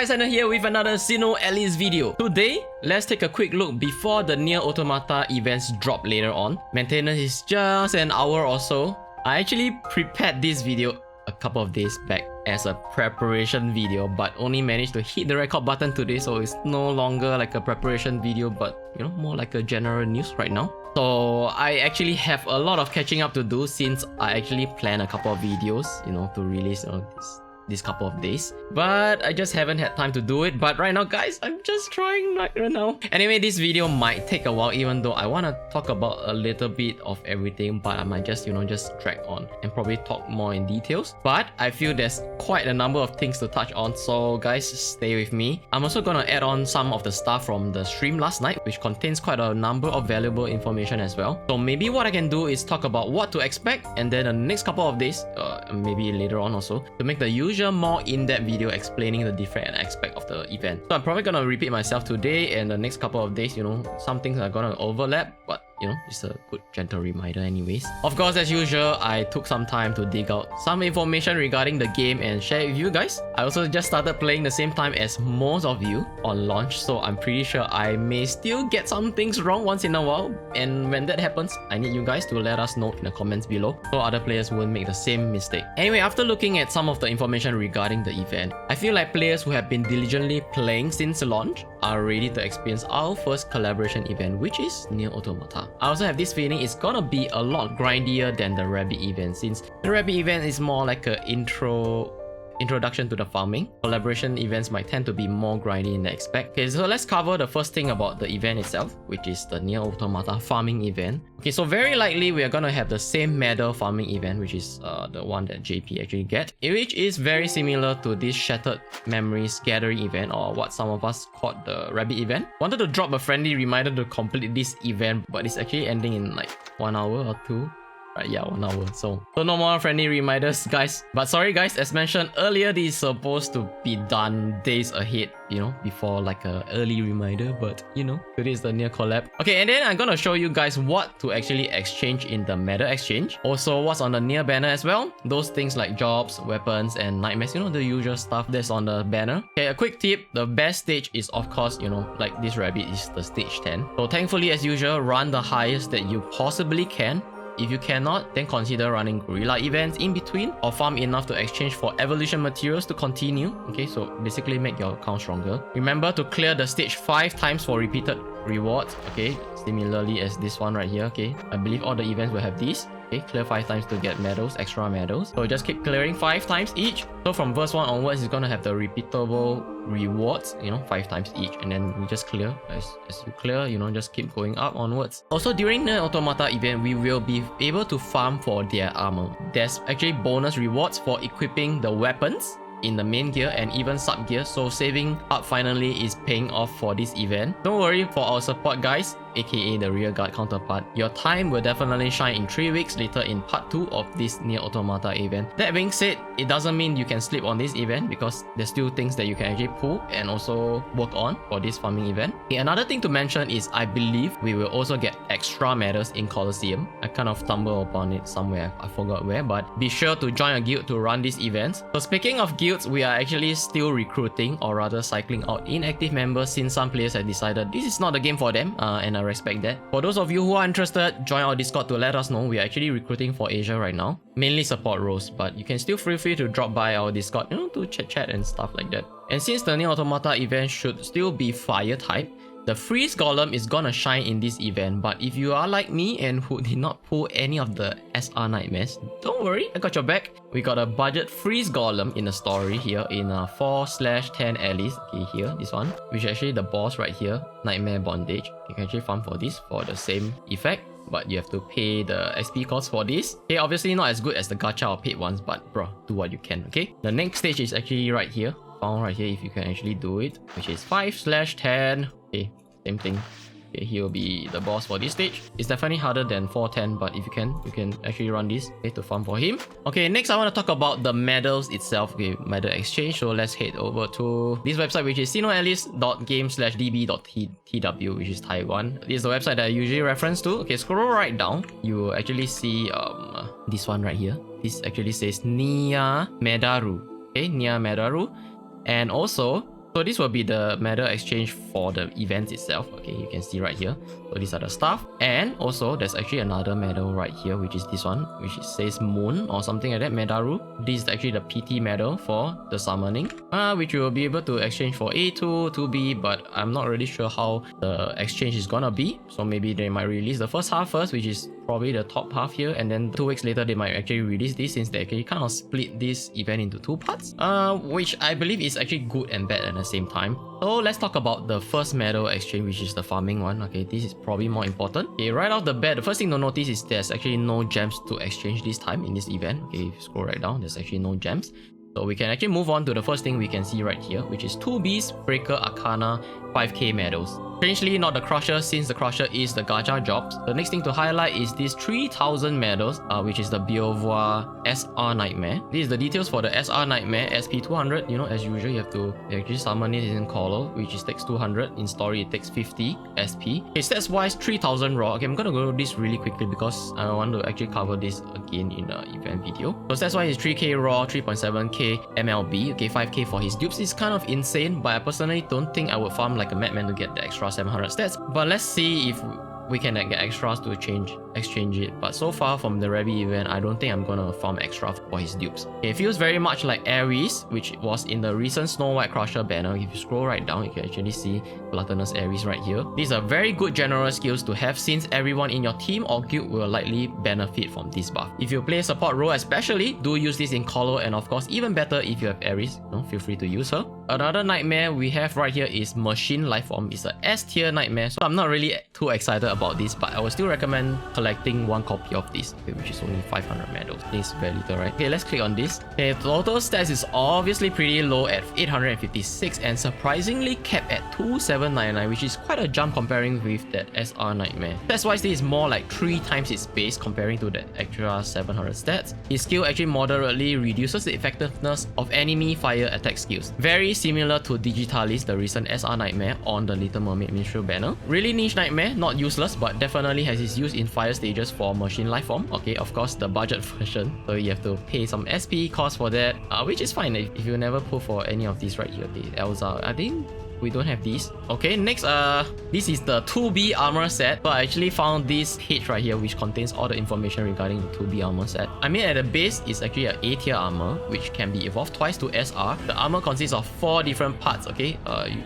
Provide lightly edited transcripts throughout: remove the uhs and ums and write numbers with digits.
guys, Tanna here with another SINoALICE video. Today, let's take a quick look before the NieR Automata events drop later on. Maintenance is just an hour or so. I actually prepared this video a couple of days back as a preparation video, but only managed to hit the record button today, so it's no longer like a preparation video, but you know, more like a general news right now. So I actually have a lot of catching up to do since I actually planned a couple of videos, you know, to release this couple of days, but I just haven't had time to do it. But right now, guys, I'm just trying right now. Anyway, this video might take a while, even though I want to talk about a little bit of everything, but I might just, you know, just drag on and probably talk more in details. But I feel there's quite a number of things to touch on, so guys, stay with me. I'm also gonna add on some of the stuff from the stream last night, which contains quite a number of valuable information as well. So maybe what I can do is talk about what to expect, and then the next couple of days, maybe later on also, to make the usual more in-depth video explaining the different aspect of the event. So I'm probably gonna repeat myself today and the next couple of days, you know, some things are gonna overlap, but you know, it's a good gentle reminder anyways. Of course, as usual, I took some time to dig out some information regarding the game and share it with you guys. I also just started playing the same time as most of you on launch, so I'm pretty sure I may still get some things wrong once in a while, and when that happens, I need you guys to let us know in the comments below so other players won't make the same mistake. Anyway, after looking at some of the information regarding the event, I feel like players who have been diligently playing since launch are ready to experience our first collaboration event, which is NieR Automata. I also have this feeling it's gonna be a lot grindier than the Rabbit event, since the Rabbit event is more like an introduction to the farming. Collaboration events might tend to be more grindy in that aspect. Okay, so let's cover the first thing about the event itself, which is the NieR Automata farming event. Okay, so very likely we are gonna have the same medal farming event, which is the one that JP actually get, which is very similar to this Shattered Memories gathering event, or what some of us called the Rabbit event. Wanted to drop a friendly reminder to complete this event, but it's actually ending in like 1 hour or 2. Right, yeah, 1 hour. So no more friendly reminders, guys. But sorry, guys, as mentioned earlier, this is supposed to be done days ahead, you know, before like a early reminder. But you know, today is the NieR collab. Okay, and then I'm gonna show you guys what to actually exchange in the medal exchange. Also, what's on the NieR banner as well. Those things like jobs, weapons, and nightmares. You know, the usual stuff that's on the banner. Okay, a quick tip: the best stage is, of course, you know, like this rabbit is the stage 10. So thankfully, as usual, run the highest that you possibly can. If you cannot, then consider running guerrilla events in between, or farm enough to exchange for evolution materials to continue. Okay, so basically make your account stronger. Remember to clear the stage 5 times for repeated rewards. Okay, similarly as this one right here. Okay, I believe all the events will have these. Okay, clear 5 times to get medals, extra medals. So just keep clearing 5 times each. So from verse 1 onwards, it's gonna have the repeatable rewards, you know, 5 times each, and then you just clear. As you clear, you know, just keep going up onwards. Also, during the Automata event, we will be able to farm for their armor. There's actually bonus rewards for equipping the weapons in the main gear and even sub gear, so saving up finally is paying off for this event. Don't worry for our support guys, aka the rear guard counterpart. Your time will definitely shine in 3 weeks later in part 2 of this NieR Automata event. That being said, it doesn't mean you can sleep on this event, because there's still things that you can actually pull and also work on for this farming event. Okay, another thing to mention is I believe we will also get extra medals in Colosseum. I kind of stumbled upon it somewhere, I forgot where, but be sure to join a guild to run these events. So speaking of guilds, we are actually still recruiting, or rather cycling out inactive members, since some players have decided this is not the game for them, and I respect that. For those of you who are interested, join our Discord to let us know. We are actually recruiting for Asia right now, mainly support roles, but you can still feel free to drop by our Discord, you know, to chat and stuff like that. And since the NieR Automata event should still be fire type, the freeze golem is gonna shine in this event. But if you are like me and who did not pull any of the Str Nightmares, don't worry, I got your back. We got a budget freeze golem in the story here in 4/10 Alice. Okay, here, this one, which is actually the boss right here, Nightmare Bondage. You can actually farm for this for the same effect, but you have to pay the XP cost for this. Okay, obviously not as good as the gacha or paid ones, but bro, do what you can, okay? The next stage is actually right here, found right here if you can actually do it, which is 5/10. Okay, same thing. Okay, he will be the boss for this stage. It's definitely harder than 4/10, but if you can actually run this, okay, to farm for him. Okay, next I want to talk about the medals itself. Okay, medal exchange. So let's head over to this website, which is sinoalice.game/db.tw, which is Taiwan. This is the website that I usually reference to. Okay, scroll right down. You will actually see this one right here. This actually says NieR Medaru. Okay, NieR Medaru. And also, So this will be the medal exchange for the event itself. Okay, you can see right here. So these are the stuff. And also there's actually another medal right here, which is this one, which says Moon or something like that, Medaru. This is actually the PT medal for the summoning, which you will be able to exchange for A2, 2B, but I'm not really sure how the exchange is gonna be. So maybe they might release the first half first, which is probably the top half here, and then 2 weeks later they might actually release this, since they actually kind of split this event into 2 parts, which I believe is actually good and bad at the same time. So let's talk about the first medal exchange, which is the farming one. Okay, this is probably more important. Okay, right off the bat, the first thing to notice is there's actually no gems to exchange this time in this event. Okay, if you scroll right down, there's actually no gems. So we can actually move on to the first thing we can see right here, which is 2B's Breaker Arcana 5k medals. Strangely, not the Crusher, since the Crusher is the gacha jobs. The next thing to highlight is these 3000 medals, which is the Beauvoir SR Nightmare. This is the details for the SR Nightmare SP200. You know, as usual, you have to actually summon it in Colo, which is takes 200. In story, it takes 50 SP. Okay, stats wise, 3000 raw. Okay, I'm gonna go through this really quickly because I want to actually cover this again in the event video. So stats wise is 3k raw, 3.7k MLB. Okay, 5k for his dupes. It's kind of insane, but I personally don't think I would farm like a madman to get the extra 700 stats, but let's see if we can get extras to exchange it. But so far from the Rebby event, I don't think I'm gonna farm extra for his dupes. Okay, it feels very much like Ares, which was in the recent Snow White Crusher banner. If you scroll right down, you can actually see Gluttonous Ares right here. These are very good general skills to have, since everyone in your team or guild will likely benefit from this buff. If you play support role especially, do use this in Colo, and of course even better if you have Ares, feel free to use her. Another nightmare we have right here is Machine Lifeform. It's a S tier nightmare, so I'm not really too excited about this, but I would still recommend collecting 1 copy of this, okay, which is only 500 medals. This is very little, right? Okay, let's click on this. Okay, total stats is obviously pretty low at 856 and surprisingly capped at 2799, which is quite a jump comparing with that SR Nightmare. Stats wise, this is more like 3 times its base comparing to that extra 700 stats. His skill actually moderately reduces the effectiveness of enemy fire attack skills. Very similar to Digitalis, the recent SR Nightmare on the Little Mermaid Minstrel banner. Really niche nightmare, not useless, but definitely has its use in fire stages for Machine Lifeform. Okay, of course the budget version, so you have to pay some SP cost for that, which is fine if you never pull for any of these right here. Okay, Elza, I think we don't have these. Okay, next, this is the 2B armor set. So I actually found this page right here, which contains all the information regarding the 2B armor set. I mean, at the base, it's actually an A tier armor, which can be evolved twice to SR. The armor consists of 4 different parts, okay?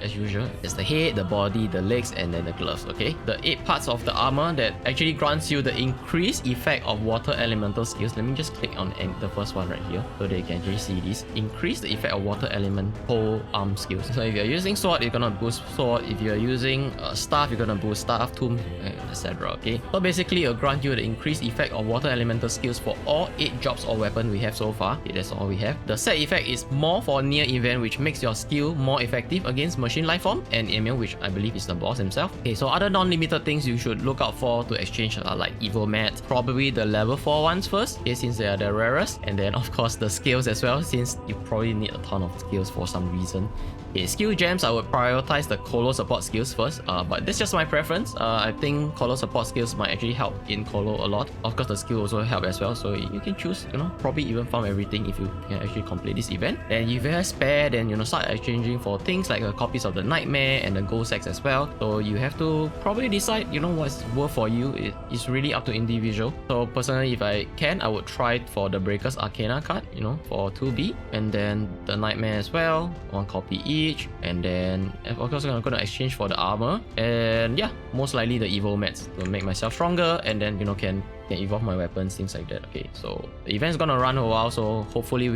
As usual, there's the head, the body, the legs, and then the gloves, okay? The 8 parts of the armor that actually grants you the increased effect of water elemental skills. Let me just click on the first one right here, so they can actually see this. Increase the effect of water elemental arm skills. So if you're using sword, you're gonna boost sword. If you're using staff, you're gonna boost staff, tomb, etc. Okay, so basically it'll grant you the increased effect of water elemental skills for all 8 jobs or weapon we have so far. Okay, that's all we have. The set effect is more for NieR event, which makes your skill more effective against Machine Lifeform and Emil, which I believe is the boss himself. Okay, so other non-limited things you should look out for to exchange are like Evil Mats, probably the level 4 ones first, okay, since they are the rarest, and then of course the skills as well, since you probably need a ton of skills for some reason. Okay, skill gems, I would prioritize the Colo support skills first, but that's just my preference. I think Colo support skills might actually help in Colo a lot. Of course, the skill also help as well, so you can choose, probably even farm everything if you can actually complete this event. And if you have spare, then start exchanging for things like copies of the Nightmare and the Gold Sacks as well. So you have to probably decide, what's worth for you. It's really up to individual. So personally, if I can, I would try for the Breaker's Arcana card, for 2B, and then the Nightmare as well, 1 copy each, and then of course I'm gonna exchange for the armor, and yeah, most likely the Evil Mats to make myself stronger, and then can evolve my weapons, things like that. Okay, so the event's gonna run a while, so hopefully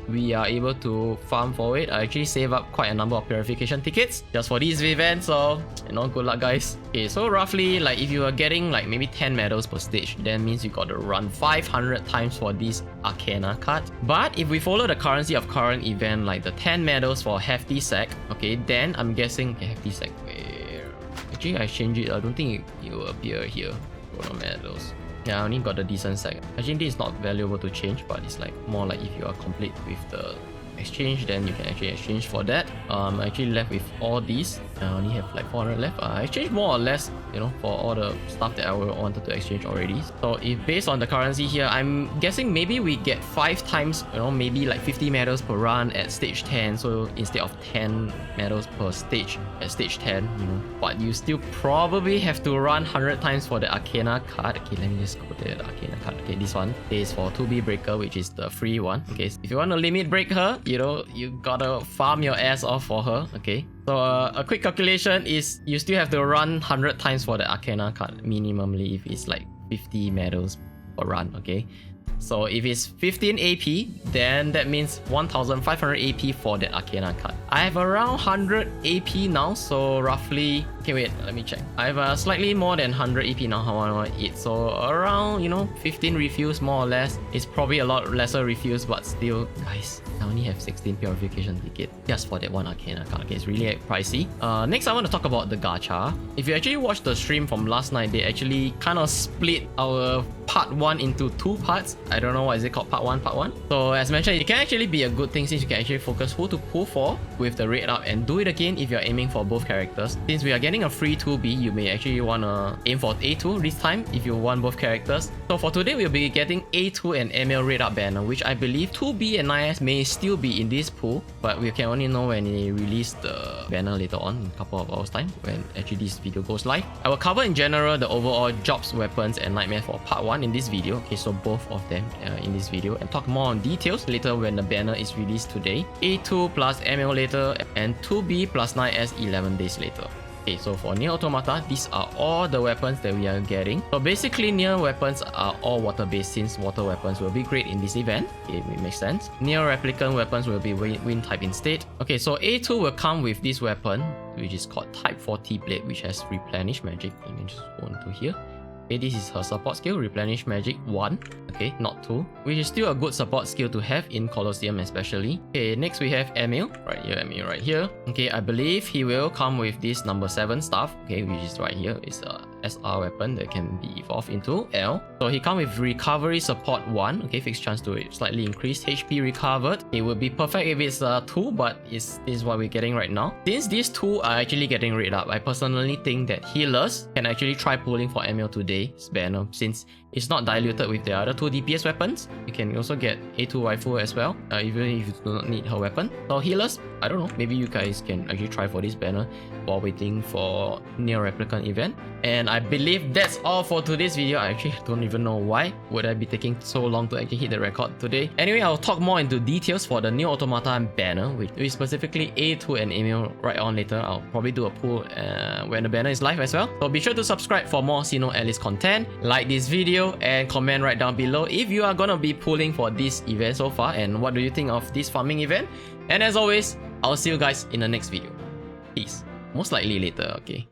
we are able to farm for it. I actually save up quite a number of purification tickets just for these events, so good luck guys. Okay, so roughly, like if you are getting like maybe 10 medals per stage, that means you gotta run 500 times for this Arcana card. But if we follow the currency of current event, like the 10 medals for Hefty Sack, okay, then I'm guessing Hefty Sack, actually I change it, I don't think it will appear here for the medals. Yeah, I only got the decent sack. Actually, this is not valuable to change, but it's like more like if you are complete with the exchange, then you can actually exchange for that. I'm actually left with all these. I only have like 400 left. I exchanged more or less, you know, for all the stuff that I wanted to exchange already. So if based on the currency here, I'm guessing maybe we get 5 times, you know, maybe like 50 medals per run at stage 10. So instead of 10 medals per stage at stage 10, you know, but you still probably have to run 100 times for the Arcana card. Okay, let me just go to the Arcana card. Okay, this one is for 2B Breaker, which is the free one. Okay, so if you want to limit break her, you know, you gotta farm your ass off for her. Okay, so a quick calculation is you still have to run 100 times for the Arcana card minimally if it's like 50 medals per run. Okay, so if it's 15 AP, then that means 1500 AP for the Arcana card. I have around 100 AP now, so roughly... Okay, wait, let me check. I have slightly more than 100 AP now, how I want to eat. So around, you know, 15 refills more or less. It's probably a lot lesser refills, but still, guys, I only have 16 purification tickets just for that one Arcana card. Okay, it's really pricey. Next, I want to talk about the gacha. If you actually watched the stream from last night, they actually kind of split our part 1 into 2 parts. I don't know why is it called part 1, part 1. So as mentioned, it can actually be a good thing since you can actually focus who to pull for with the rate up and do it again if you're aiming for both characters. Since we are getting a free 2B, you may actually want to aim for A2 this time if you want both characters. So for today, we'll be getting A2 and ML rate up banner, which I believe 2B and IS may still be in this pool, but we can only know when they release the banner later on in a couple of hours time when actually this video goes live. I will cover in general the overall jobs, weapons and nightmare for part 1 in this video. Okay, so both of them in this video, and talk more on details later when the banner is released today. A2 plus ML later and 2B plus 9S 11 days later. Okay, so for NieR Automata, these are all the weapons that we are getting. So basically, NieR weapons are all water-based since water weapons will be great in this event. Okay, it makes sense. NieR replicant weapons will be wind type instead. Okay, so A2 will come with this weapon, which is called Type 40 Blade, which has Replenish Magic. Let me just go into here. Okay, this is her support skill, Replenish Magic 1. Okay, not 2, which is still a good support skill to have in Colosseum especially. Okay, next we have Emil. Right here, Emil right here. Okay, I believe he will come with this number 7 staff. Okay, which is right here. It's a SR weapon that can be evolved into L. So he comes with Recovery Support 1. Okay, fixed chance to slightly increase HP recovered. It would be perfect if it's 2, but this is what we're getting right now. Since these 2 are actually getting rate up, I personally think that healers can actually try pulling for Emil today's banner since it's not diluted with the other 2 DPS weapons. You can also get A2 rifle as well, even if you do not need her weapon. So healers, I don't know, maybe you guys can actually try for this banner while waiting for NieR Replicant event. And I believe that's all for today's video. I actually don't even know why would I be taking so long to actually hit the record today. Anyway, I'll talk more into details for the NieR Automata banner, which is specifically A2 and Emil right on later. I'll probably do a poll when the banner is live as well. So be sure to subscribe for more SINoALICE content, like this video, and comment right down below if you are gonna be pulling for this event so far and what do you think of this farming event. And as always, I'll see you guys in the next video. Peace. Most likely later, okay?